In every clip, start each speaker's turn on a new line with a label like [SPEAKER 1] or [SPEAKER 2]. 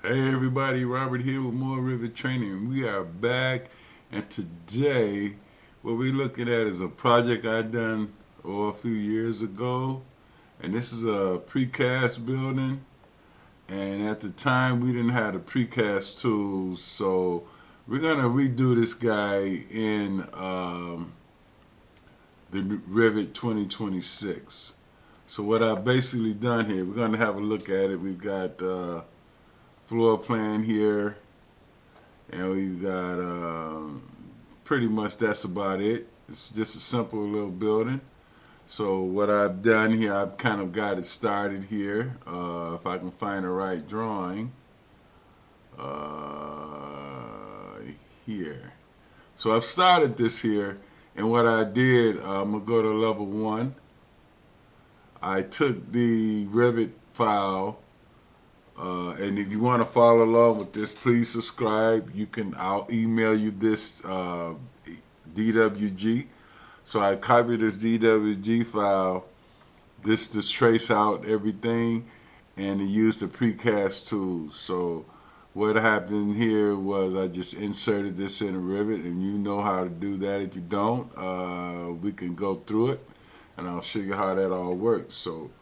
[SPEAKER 1] Hey everybody, Robert here with more Revit training. We are back, and today what we're looking at is a project I done a few years ago, and this is a precast building. And at the time we didn't have the precast tools, so we're gonna redo this guy in the Revit 2026. So what I've basically done here, we're gonna have a look at it. We've got floor plan here, and we've got pretty much that's about it. It's just a simple little building. So what I've done here, I've kind of got it started here. If I can find the right drawing, uh, here. So I've started this here, and what I did, I'm gonna go to level one. I took the Revit file. And if you want to follow along with this, please subscribe. I'll email you this DWG. So I copied this DWG file, this to trace out everything, and to use the precast tools. So what happened here was I just inserted this in a Revit, and you know how to do that. If you don't, we can go through it, and I'll show you how that all works. So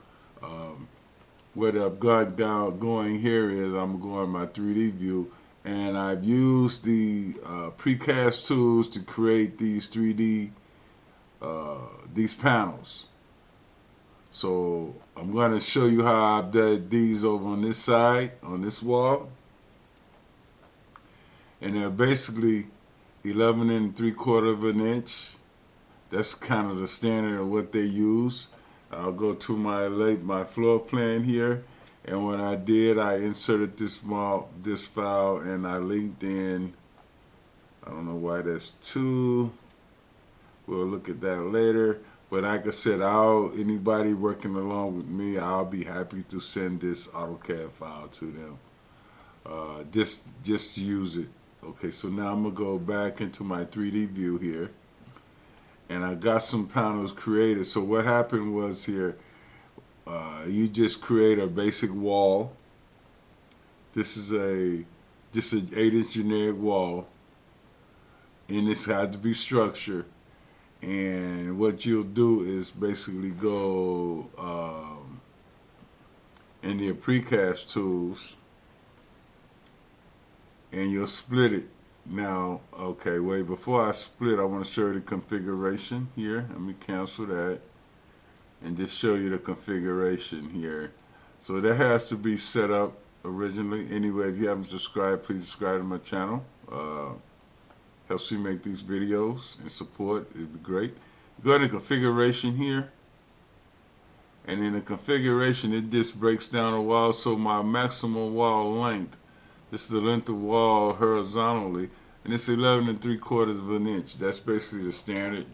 [SPEAKER 1] what I've got going here is I'm going my 3D view, and I've used the precast tools to create these 3D these panels. So I'm going to show you how I've done these over on this side, on this wall, and they're basically 11 and 3/4 of an inch. That's kind of the standard of what they use. I'll go to my floor plan here, and what I did, I inserted this file, and I linked in. I don't know why that's two. We'll look at that later. But like I said, anybody working along with me, I'll be happy to send this AutoCAD file to them. Just to use it. Okay, so now I'm gonna go back into my 3D view here, and I got some panels created. So what happened was here, you just create a basic wall. This is an 8-inch generic wall, and this has to be structured. And what you'll do is basically go in your precast tools, and you'll split it. Now, okay, wait, before I split, I want to show you the configuration here. Let me cancel that and just show you the configuration here. So that has to be set up originally. Anyway, if you haven't subscribed, please subscribe to my channel. Helps me make these videos and support. It'd be great. Go to configuration here, and in the configuration, it just breaks down the wall. So my maximum wall length, this is the length of wall horizontally, and it's 11 and 3/4 of an inch. That's basically the standard.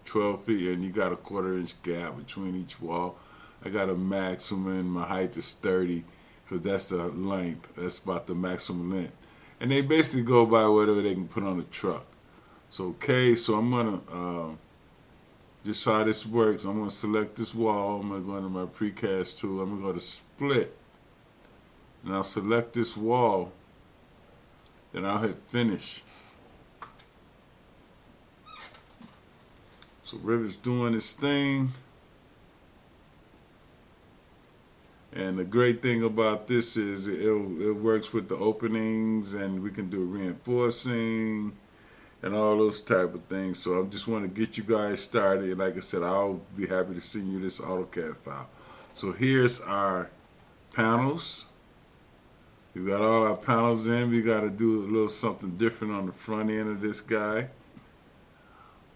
[SPEAKER 1] 12 feet, and you got a 1/4 inch gap between each wall. I got a maximum. My height is 30, because that's the length. That's about the maximum length. And they basically go by whatever they can put on the truck. So okay, so I'm gonna just how this works. I'm gonna select this wall. I'm gonna go into my precast tool. I'm gonna go to split, and I'll select this wall. Then I'll hit finish. So Revit's doing its thing. And the great thing about this is it works with the openings, and we can do reinforcing and all those type of things. So I just want to get you guys started. Like I said, I'll be happy to send you this AutoCAD file. So here's our panels. We got all our panels in. We got to do a little something different on the front end of this guy.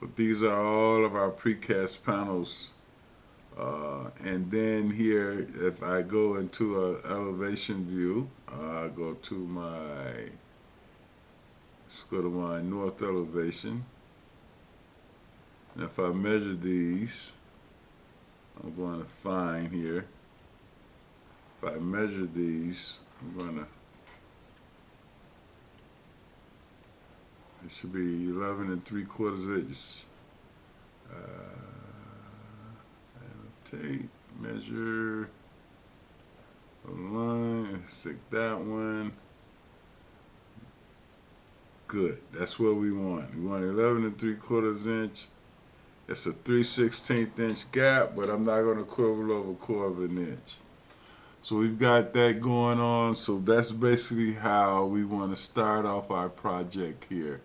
[SPEAKER 1] But these are all of our precast panels. And then here, if I go into an elevation view, go to let's go to my north elevation. And if I measure these, I'm going to find here. If I measure these, I'm going to, it should be 11 and 3/4 inches. Take, measure, a line, stick that one. good. That's what we want. We want 11 3/4 inch. It's a 3/16 inch gap, but I'm not going to quibble over 1/4 inch. So we've got that going on. So that's basically how we want to start off our project here.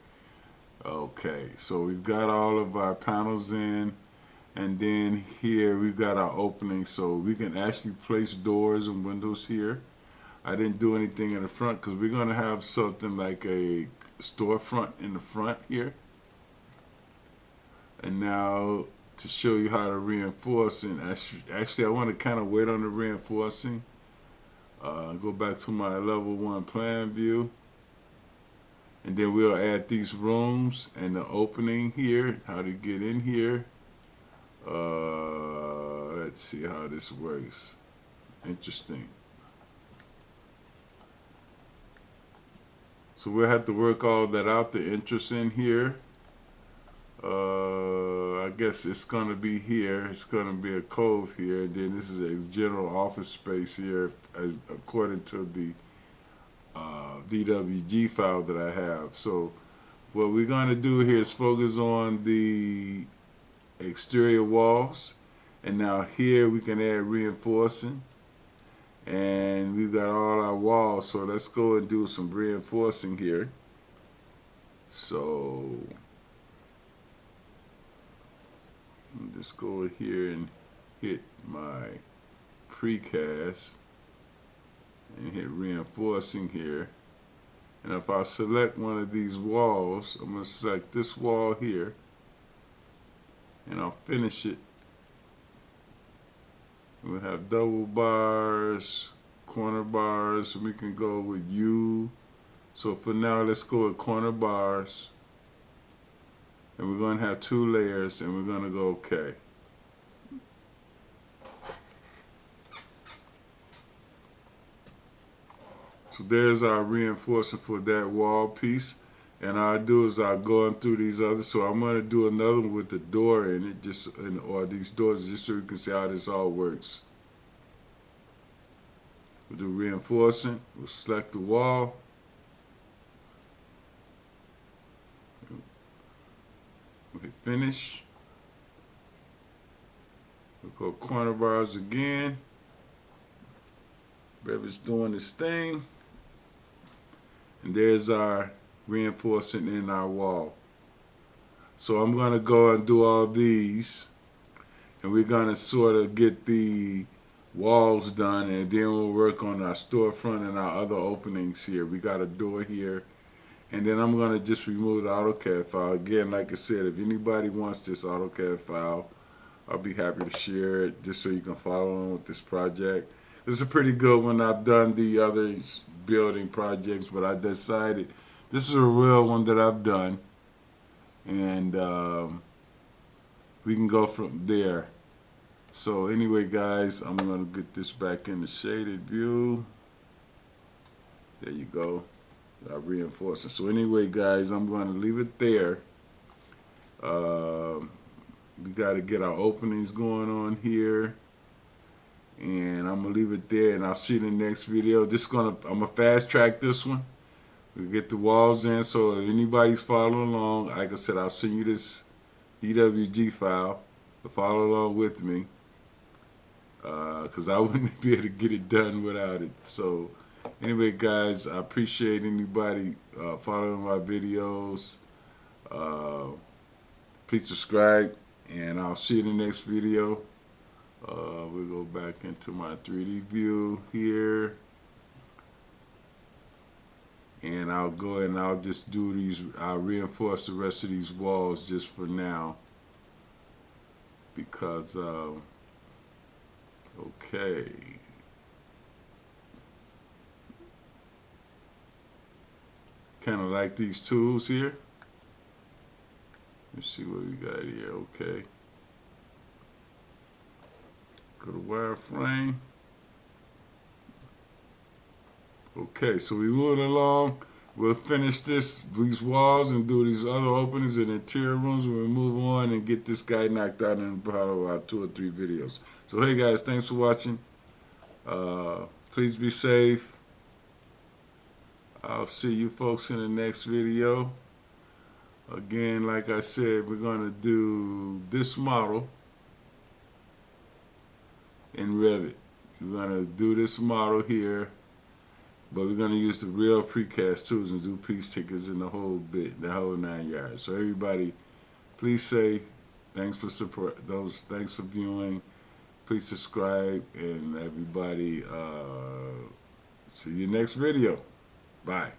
[SPEAKER 1] Okay, so we've got all of our panels in, and then here we've got our opening, so we can actually place doors and windows here. I didn't do anything in the front because we're going to have something like a storefront in the front here. And now to show you how to reinforce, and actually I want to kind of wait on the reinforcing. Go back to my level 1 plan view, and then we'll add these rooms and the opening here, how to get in here. Let's see how this works. Interesting. So we'll have to work all that out, the entrance in here. I guess it's going to be here. It's going to be a cove here. And then this is a general office space here, according to the DWG file that I have. So what we're going to do here is focus on the exterior walls. And now here we can add reinforcing. And we've got all our walls. So let's go and do some reinforcing here. So just go here and hit my precast and hit reinforcing here. And if I select one of these walls, I'm going to select this wall here and I'll finish it. We'll have double bars, corner bars, and we can go with U. So for now, let's go with corner bars. And we're going to have 2 layers, and we're going to go OK. So there's our reinforcement for that wall piece. And all I do is I'll go in through these others. So I'm going to do another one with the door in it, or these doors, just so you can see how this all works. We'll do reinforcing. We'll select the wall. We'll hit finish. We'll go corner bars again. Revit's doing its thing. And there's our reinforcing in our wall. So I'm going to go and do all these. And we're going to sort of get the walls done. And then we'll work on our storefront and our other openings here. We got a door here. And then I'm going to just remove the AutoCAD file. Again, like I said, if anybody wants this AutoCAD file, I'll be happy to share it just so you can follow on with this project. This is a pretty good one. I've done the other building projects, but I decided this is a real one that I've done. And we can go from there. So anyway, guys, I'm going to get this back in the shaded view. There you go. Reinforcing. So anyway, guys, I'm going to leave it there. We got to get our openings going on here, and I'm gonna leave it there. And I'll see you in the next video. I'm gonna fast track this one. We get the walls in. So if anybody's following along, like I said, I'll send you this DWG file to follow along with me, because I wouldn't be able to get it done without it. So anyway, guys, I appreciate anybody following my videos. Please subscribe, and I'll see you in the next video. We'll go back into my 3D view here, and I'll go and I'll just do these. I'll reinforce the rest of these walls just for now, because okay. Kind of like these tools here. Let's see what we got here. Okay. Go to wireframe. Okay, so we moving along. We'll finish these walls and do these other openings in interior rooms, and we'll move on and get this guy knocked out in probably about 2 or 3 videos. So hey guys, thanks for watching. Please be safe. I'll see you folks in the next video. Again, like I said, we're going to do this model in Revit. We're going to do this model here, but we're going to use the real precast tools and do piece tickets in the whole bit, the whole 9 yards. So everybody, please say thanks for support. Thanks for viewing. Please subscribe, and everybody, see you next video. Bye.